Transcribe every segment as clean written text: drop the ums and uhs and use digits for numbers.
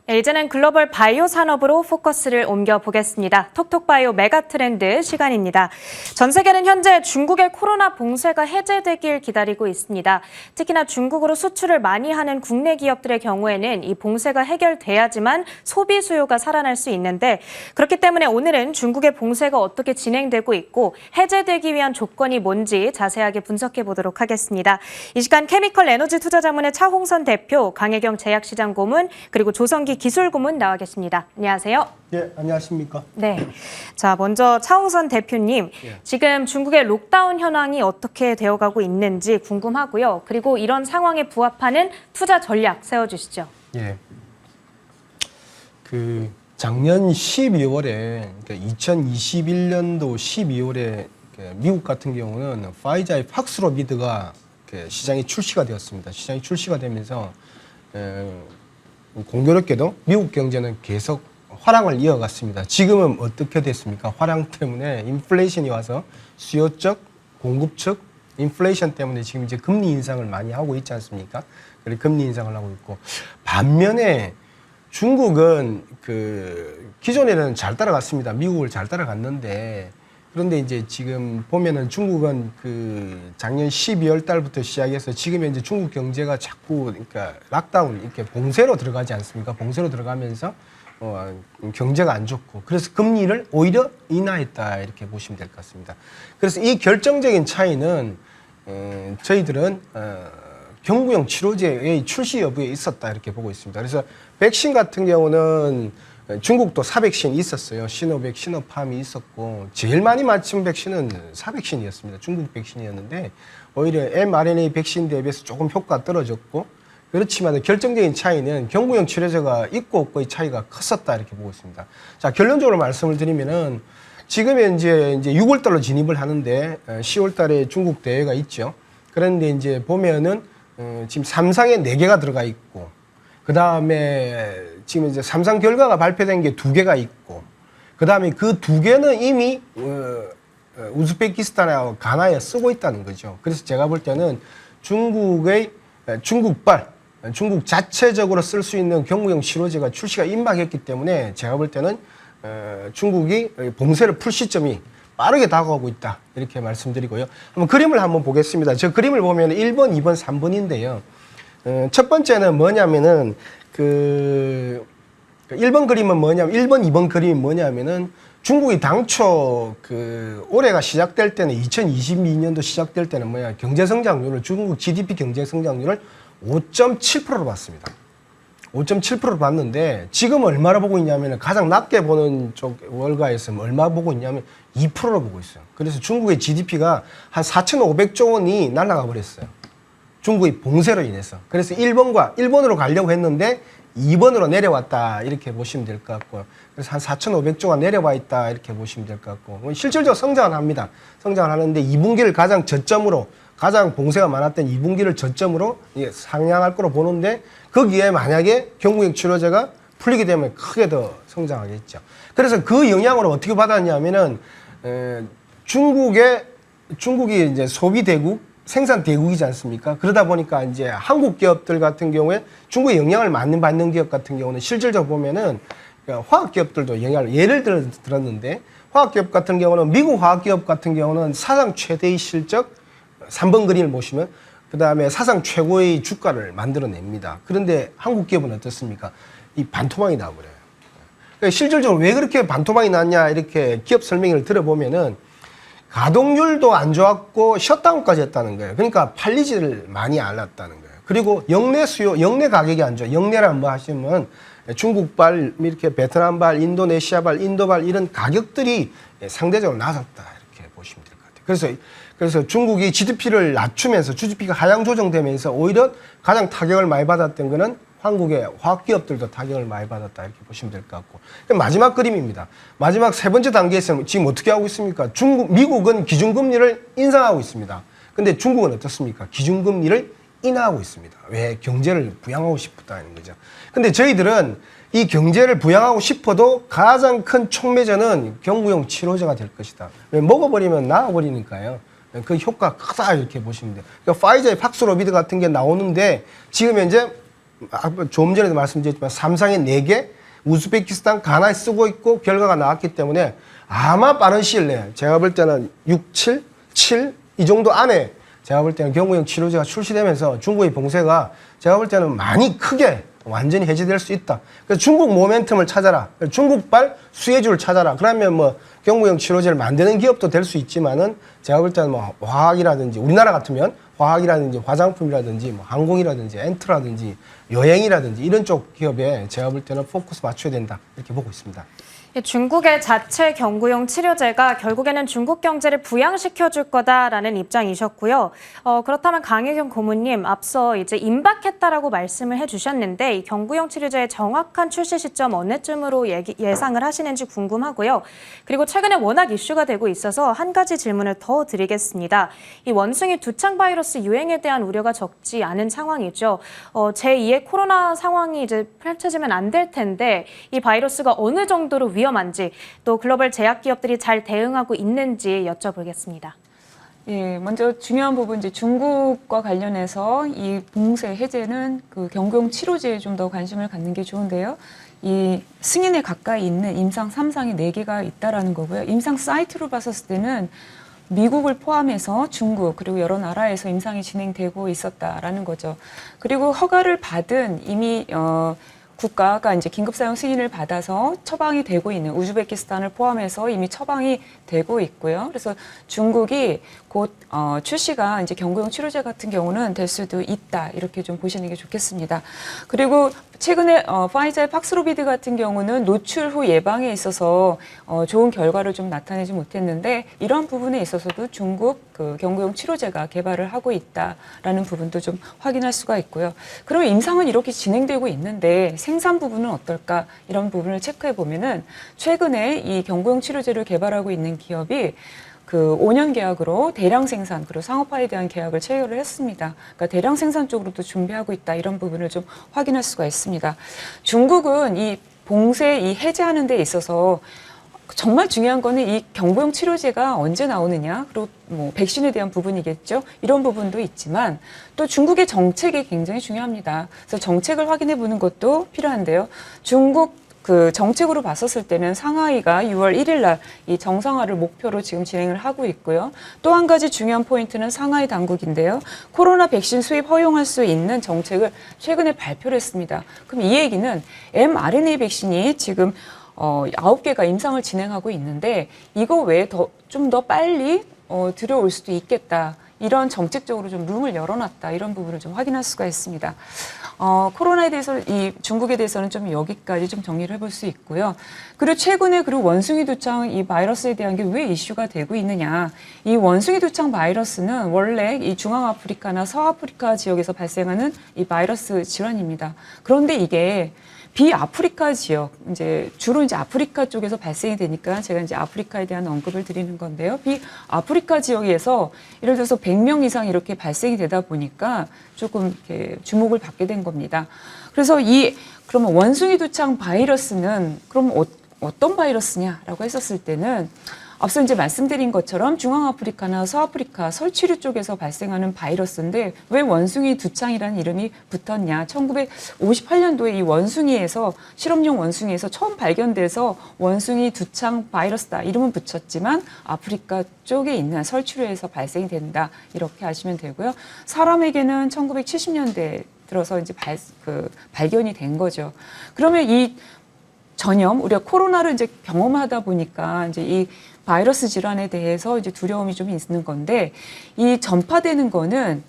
이제는 글로벌 바이오 산업으로 포커스를 옮겨보겠습니다. 톡톡바이오 메가트렌드 시간입니다. 전 세계는 현재 중국의 코로나 봉쇄가 해제되길 기다리고 있습니다. 특히나 중국으로 수출을 많이 하는 국내 기업들의 경우에는 이 봉쇄가 해결돼야지만 소비 수요가 살아날 수 있는데, 그렇기 때문에 오늘은 중국의 봉쇄가 어떻게 진행되고 있고 해제되기 위한 조건이 뭔지 자세하게 분석해 보도록 하겠습니다. 이 시간 케미컬 에너지 투자자문의 차홍선 대표, 강혜경 제약시장 고문, 그리고 조성기 기술 고문 나와 계십니다. 안녕하세요. 네, 안녕하십니까. 네. 자, 먼저 차홍선 대표님, 지금 중국의 록다운 현황이 어떻게 되어가고 있는지 궁금하고요. 그리고 이런 상황에 부합하는 투자 전략 세워주시죠. 예. 작년 12월에, 그러니까 2021년도 12월에 미국 같은 경우는 파이자의 팍스로비드가 시장에 출시가 되었습니다. 시장에 출시가 되면서 공교롭게도 미국 경제는 계속 화랑을 이어갔습니다. 지금은 어떻게 됐습니까? 화랑 때문에 인플레이션이 와서 수요 쪽, 공급 측 인플레이션 때문에 지금 이제 금리 인상을 많이 하고 있지 않습니까? 그래 금리 인상을 하고 있고, 반면에 중국은 기존에는 잘 따라갔습니다. 미국을 잘 따라갔는데, 그런데 이제 지금 보면은 중국은 작년 12월 달부터 시작해서 지금 현재 중국 경제가 자꾸 그러니까 락다운 이렇게 봉쇄로 들어가지 않습니까? 봉쇄로 들어가면서 경제가 안 좋고, 그래서 금리를 오히려 인하했다 이렇게 보시면 될 것 같습니다. 그래서 이 결정적인 차이는 저희들은 경구용 치료제의 출시 여부에 있었다 이렇게 보고 있습니다. 그래서 백신 같은 경우는 중국도 사백신이 있었어요. 시노백, 시노팜이 있었고, 제일 많이 맞춘 백신은 사백신이었습니다. 중국 백신이었는데 오히려 mRNA 백신 대비해서 조금 효과가 떨어졌고, 그렇지만 결정적인 차이는 경구용 치료제가 있고 없고의 차이가 컸었다 이렇게 보고 있습니다. 자, 결론적으로 말씀을 드리면은 지금 이제 6월 달로 진입을 하는데 10월 달에 중국 대회가 있죠. 그런데 이제 보면은 지금 삼상에 4개가 들어가 있고, 그 다음에 지금 이제 삼상 결과가 발표된 게 2개가 있고, 그 다음에 그 2개는 이미 우즈베키스탄하고 가나에 쓰고 있다는 거죠. 그래서 제가 볼 때는 중국 자체적으로 쓸 수 있는 경구용 치료제가 출시가 임박했기 때문에 제가 볼 때는 중국이 봉쇄를 풀 시점이 빠르게 다가오고 있다 이렇게 말씀드리고요. 한번 그림을 한번 보겠습니다. 저 그림을 보면 1번, 2번, 3번인데요. 첫 번째는 뭐냐면은 1번 그림은 뭐냐면 1번, 2번 그림이 뭐냐면은 중국이 당초 올해가 시작될 때는 2022년도 시작될 때는 경제 성장률을, 중국 GDP 경제 성장률을 5.7%로 봤습니다. 5.7%로 봤는데 지금 얼마나 보고 있냐면 가장 낮게 보는 쪽 월가에서 얼마 보고 있냐면 2%로 보고 있어요. 그래서 중국의 GDP가 한 4,500조 원이 날아가 버렸어요. 중국의 봉쇄로 인해서. 그래서 1번으로 가려고 했는데 2번으로 내려왔다 이렇게 보시면 될 것 같고요. 그래서 한 4,500조가 내려와 있다 이렇게 보시면 될 것 같고, 실질적으로 성장을 합니다. 성장을 하는데 2분기를 가장 봉쇄가 많았던 2분기를 저점으로 상향할 거로 보는데, 거기에 만약에 경구용 치료제가 풀리게 되면 크게 더 성장하겠죠. 그래서 그 영향으로 어떻게 받았냐면은 중국이 이제 소비 대국, 생산 대국이지 않습니까? 그러다 보니까 이제 한국 기업들 같은 경우에 중국의 영향을 많이 받는 기업 같은 경우는 실질적으로 보면은 화학 기업들도 영향을, 예를 들었는데 화학 기업 같은 경우는 미국 화학 기업 같은 경우는 사상 최대의 실적 3번 그림을 보시면 그 다음에 사상 최고의 주가를 만들어냅니다. 그런데 한국 기업은 어떻습니까? 이 반토막이 나와버려요. 그러니까 실질적으로 왜 그렇게 반토막이 났냐 이렇게 기업 설명을 들어보면은 가동률도 안 좋았고 셧다운까지 했다는 거예요. 그러니까 팔리지를 많이 않았다는 거예요. 그리고 영내 수요, 영내 가격이 안 좋아요. 영내란 뭐 하시면 중국발, 이렇게 베트남발, 인도네시아발, 인도발 이런 가격들이 상대적으로 낮았다 이렇게 보시면 될 것 같아요. 그래서 중국이 GDP를 낮추면서 GDP가 하향 조정되면서 오히려 가장 타격을 많이 받았던 거는 한국의 화학기업들도 타격을 많이 받았다 이렇게 보시면 될 것 같고, 마지막 그림입니다. 마지막 세 번째 단계에서는 지금 어떻게 하고 있습니까? 미국은 기준금리를 인상하고 있습니다. 근데 중국은 어떻습니까? 기준금리를 인하하고 있습니다. 왜? 경제를 부양하고 싶다는 거죠. 근데 저희들은 이 경제를 부양하고 싶어도 가장 큰 촉매제는 경구용 치료제가 될 것이다. 왜? 먹어버리면 나아버리니까요. 그 효과 크다 이렇게 보시면 돼요. 그러니까 파이자의 팍스로비드 같은 게 나오는데 지금 현재 조금 전에도 말씀드렸지만 삼상에 4개, 우즈베키스탄, 가나에 쓰고 있고 결과가 나왔기 때문에 아마 빠른 시일 내에 제가 볼 때는 6, 7 이 정도 안에 제가 볼 때는 경구용 치료제가 출시되면서 중국의 봉쇄가 제가 볼 때는 많이 크게 완전히 해제될 수 있다. 그래서 중국 모멘텀을 찾아라. 중국발 수혜주를 찾아라. 그러면 뭐 경구용 치료제를 만드는 기업도 될 수 있지만은 제가 볼 때는 뭐 화학이라든지 우리나라 같으면 화학이라든지 화장품이라든지 뭐 항공이라든지 엔트라든지 여행이라든지 이런 쪽 기업에 제가 볼 때는 포커스 맞춰야 된다. 이렇게 보고 있습니다. 중국의 자체 경구용 치료제가 결국에는 중국 경제를 부양시켜줄 거다라는 입장이셨고요. 그렇다면 강혜경 고문님, 앞서 이제 임박했다라고 말씀을 해주셨는데 이 경구용 치료제의 정확한 출시 시점 어느쯤으로 예상을 하시는지 궁금하고요. 그리고 최근에 워낙 이슈가 되고 있어서 한 가지 질문을 더 드리겠습니다. 이 원숭이 두창 바이러스 유행에 대한 우려가 적지 않은 상황이죠. 제2의 코로나 상황이 이제 펼쳐지면 안 될 텐데 이 바이러스가 어느 정도로 위험한지 또 글로벌 제약 기업들이 잘 대응하고 있는지 여쭤보겠습니다. 예, 먼저 중요한 부분 이제 중국과 관련해서 이 봉쇄 해제는 그 경구용 치료제에 좀 더 관심을 갖는 게 좋은데요. 이 승인에 가까이 있는 임상 3상이 4개가 있다라는 거고요. 임상 사이트로 봤었을 때는 미국을 포함해서 중국 그리고 여러 나라에서 임상이 진행되고 있었다라는 거죠. 그리고 허가를 받은 이미 국가가 이제 긴급 사용 승인을 받아서 처방이 되고 있는 우즈베키스탄을 포함해서 이미 처방이 되고 있고요. 그래서 중국이 곧 출시가 이제 경구용 치료제 같은 경우는 될 수도 있다 이렇게 좀 보시는 게 좋겠습니다. 그리고 최근에 파이자의 팍스로비드 같은 경우는 노출 후 예방에 있어서 좋은 결과를 좀 나타내지 못했는데 이런 부분에 있어서도 중국 그 경구용 치료제가 개발을 하고 있다라는 부분도 좀 확인할 수가 있고요. 그러면 임상은 이렇게 진행되고 있는데 생산 부분은 어떨까 이런 부분을 체크해 보면은 최근에 이 경구용 치료제를 개발하고 있는 기업이 그 5년 계약으로 대량 생산 그리고 상업화에 대한 계약을 체결을 했습니다. 그러니까 대량 생산 쪽으로도 준비하고 있다 이런 부분을 좀 확인할 수가 있습니다. 중국은 이 봉쇄 이 해제하는 데 있어서 정말 중요한 거는 이 경구용 치료제가 언제 나오느냐 그리고 뭐 백신에 대한 부분이겠죠. 이런 부분도 있지만 또 중국의 정책이 굉장히 중요합니다. 그래서 정책을 확인해 보는 것도 필요한데요. 중국 그 정책으로 봤었을 때는 상하이가 6월 1일 날 이 정상화를 목표로 지금 진행을 하고 있고요. 또 한 가지 중요한 포인트는 상하이 당국인데요. 코로나 백신 수입 허용할 수 있는 정책을 최근에 발표를 했습니다. 그럼 이 얘기는 mRNA 백신이 지금 9개가 임상을 진행하고 있는데 이거 외에 좀 더 빨리 들여올 수도 있겠다. 이런 정책적으로 좀 룸을 열어놨다. 이런 부분을 좀 확인할 수가 있습니다. 코로나에 대해서 이 중국에 대해서는 좀 여기까지 좀 정리를 해볼 수 있고요. 그리고 최근에 그리고 원숭이 두창 이 바이러스에 대한 게 왜 이슈가 되고 있느냐. 이 원숭이 두창 바이러스는 원래 이 중앙아프리카나 서아프리카 지역에서 발생하는 이 바이러스 질환입니다. 그런데 이게 비아프리카 지역, 이제 주로 이제 아프리카 쪽에서 발생이 되니까 제가 이제 아프리카에 대한 언급을 드리는 건데요. 비아프리카 지역에서 예를 들어서 100명 이상 이렇게 발생이 되다 보니까 조금 이렇게 주목을 받게 된 겁니다. 그래서 그러면 원숭이 두창 바이러스는 그럼 어떤 바이러스냐라고 했었을 때는 앞서 이제 말씀드린 것처럼 중앙아프리카나 서아프리카 설치류 쪽에서 발생하는 바이러스인데 왜 원숭이 두창이라는 이름이 붙었냐. 1958년도에 이 원숭이에서 실험용 원숭이에서 처음 발견돼서 원숭이 두창 바이러스다 이름은 붙였지만 아프리카 쪽에 있는 설치류에서 발생이 된다 이렇게 아시면 되고요. 사람에게는 1970년대 들어서 이제 발견이 된 거죠. 그러면 이 전염 우리가 코로나를 이제 경험하다 보니까 이제 이 바이러스 질환에 대해서 이제 두려움이 좀 있는 건데 이 전파되는 거는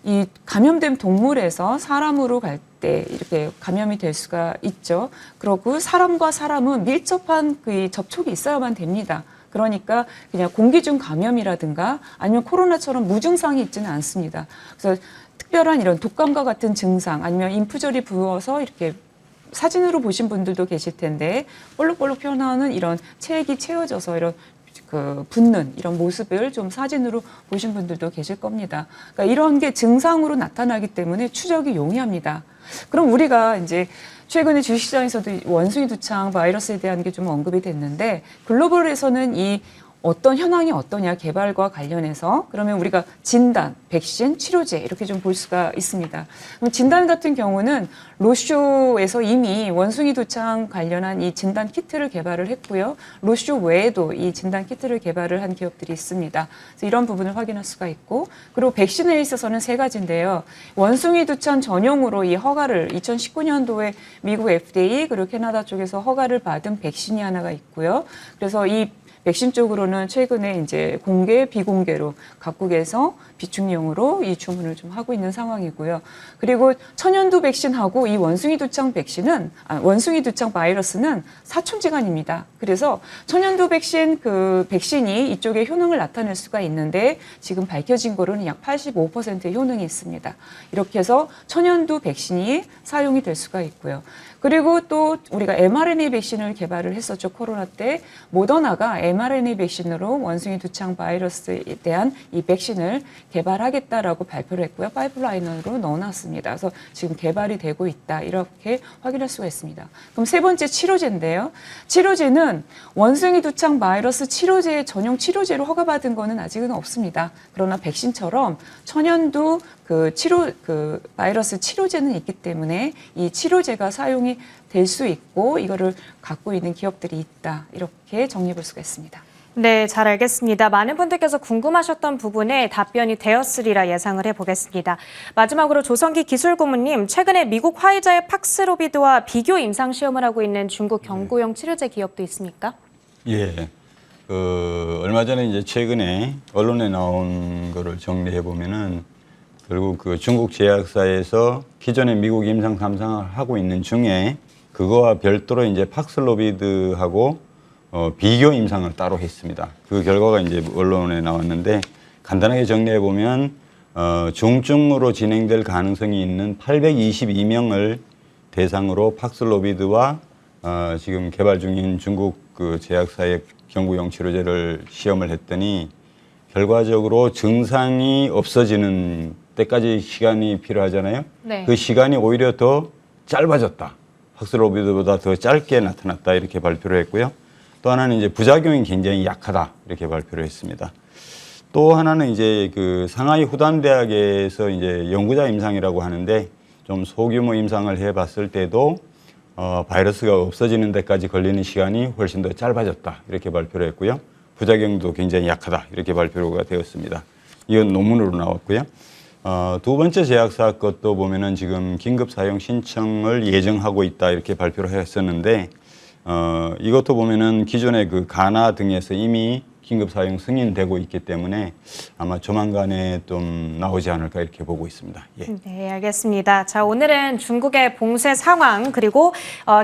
이 감염된 동물에서 사람으로 갈 때 이렇게 감염이 될 수가 있죠. 그리고 사람과 사람은 밀접한 그 접촉이 있어야만 됩니다. 그러니까 그냥 공기 중 감염이라든가 아니면 코로나처럼 무증상이 있지는 않습니다. 그래서 특별한 이런 독감과 같은 증상 아니면 인프절이 부어서 이렇게 사진으로 보신 분들도 계실 텐데 볼록볼록 피어나오는 이런 체액이 채워져서 이런 붓는 이런 모습을 좀 사진으로 보신 분들도 계실 겁니다. 그러니까 이런 게 증상으로 나타나기 때문에 추적이 용이합니다. 그럼 우리가 이제 최근에 주식시장에서도 원숭이 두창 바이러스에 대한 게 좀 언급이 됐는데 글로벌에서는 이 어떤 현황이 어떠냐 개발과 관련해서 그러면 우리가 진단, 백신, 치료제 이렇게 좀 볼 수가 있습니다. 그럼 진단 같은 경우는 로쇼에서 이미 원숭이 두창 관련한 이 진단 키트를 개발을 했고요. 로쇼 외에도 이 진단 키트를 개발을 한 기업들이 있습니다. 그래서 이런 부분을 확인할 수가 있고 그리고 백신에 있어서는 세 가지인데요. 원숭이 두창 전용으로 이 허가를 2019년도에 미국 FDA 그리고 캐나다 쪽에서 허가를 받은 백신이 하나가 있고요. 그래서 이 백신 쪽으로는 최근에 이제 공개, 비공개로 각국에서 비축용으로 이 주문을 좀 하고 있는 상황이고요. 그리고 천연두 백신하고 이 원숭이 두창 백신은, 원숭이 두창 바이러스는 사촌지간입니다. 그래서 천연두 백신 그 백신이 이쪽에 효능을 나타낼 수가 있는데 지금 밝혀진 거로는 약 85%의 효능이 있습니다. 이렇게 해서 천연두 백신이 사용이 될 수가 있고요. 그리고 또 우리가 mRNA 백신을 개발을 했었죠. 코로나 때 모더나가 mRNA 백신으로 원숭이 두창 바이러스에 대한 이 백신을 개발하겠다라고 발표를 했고요. 파이프라인으로 넣어놨습니다. 그래서 지금 개발이 되고 있다. 이렇게 확인할 수가 있습니다. 그럼 세 번째 치료제인데요. 치료제는 원숭이 두창 바이러스 치료제 전용 치료제로 허가받은 거는 아직은 없습니다. 그러나 백신처럼 천연두 바이러스 치료제는 있기 때문에 이 치료제가 사용이 될 수 있고 이거를 갖고 있는 기업들이 있다. 이렇게 정리해 볼 수가 있습니다. 네, 잘 알겠습니다. 많은 분들께서 궁금하셨던 부분에 답변이 되었으리라 예상을 해보겠습니다. 마지막으로 조성기 기술고문님, 최근에 미국 화이자의 팍스로비드와 비교 임상 시험을 하고 있는 중국 경구용 치료제 기업도 있습니까? 예. 얼마 전에 이제 최근에 언론에 나온 거를 정리해 보면은 결국 그 중국 제약사에서 기존에 미국 임상 3상을 하고 있는 중에 그거와 별도로 이제 팍스로비드하고 비교 임상을 따로 했습니다. 그 결과가 이제 언론에 나왔는데 간단하게 정리해 보면 중증으로 진행될 가능성이 있는 822명을 대상으로 팍스로비드와 지금 개발 중인 중국 그 제약사의 경구용 치료제를 시험을 했더니 결과적으로 증상이 없어지는 때까지 시간이 필요하잖아요. 네. 그 시간이 오히려 더 짧아졌다. 팍스로비드보다 더 짧게 나타났다. 이렇게 발표를 했고요. 또 하나는 이제 부작용이 굉장히 약하다. 이렇게 발표를 했습니다. 또 하나는 이제 그 상하이 후단 대학에서 이제 연구자 임상이라고 하는데 좀 소규모 임상을 해봤을 때도 바이러스가 없어지는 데까지 걸리는 시간이 훨씬 더 짧아졌다. 이렇게 발표를 했고요. 부작용도 굉장히 약하다. 이렇게 발표가 되었습니다. 이건 논문으로 나왔고요. 두 번째 제약사 것도 보면은 지금 긴급 사용 신청을 예정하고 있다. 이렇게 발표를 했었는데, 이것도 보면은 기존의 그 가나 등에서 이미 긴급 사용 승인되고 있기 때문에 아마 조만간에 좀 나오지 않을까 이렇게 보고 있습니다. 예. 네, 알겠습니다. 자, 오늘은 중국의 봉쇄 상황 그리고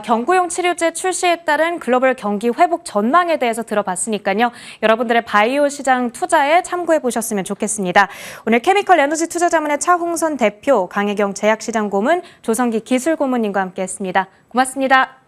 경구용 치료제 출시에 따른 글로벌 경기 회복 전망에 대해서 들어봤으니까요. 여러분들의 바이오 시장 투자에 참고해 보셨으면 좋겠습니다. 오늘 케미컬 에너지 투자자문의 차홍선 대표, 강혜경 제약시장 고문, 조성기 기술고문님과 함께했습니다. 고맙습니다.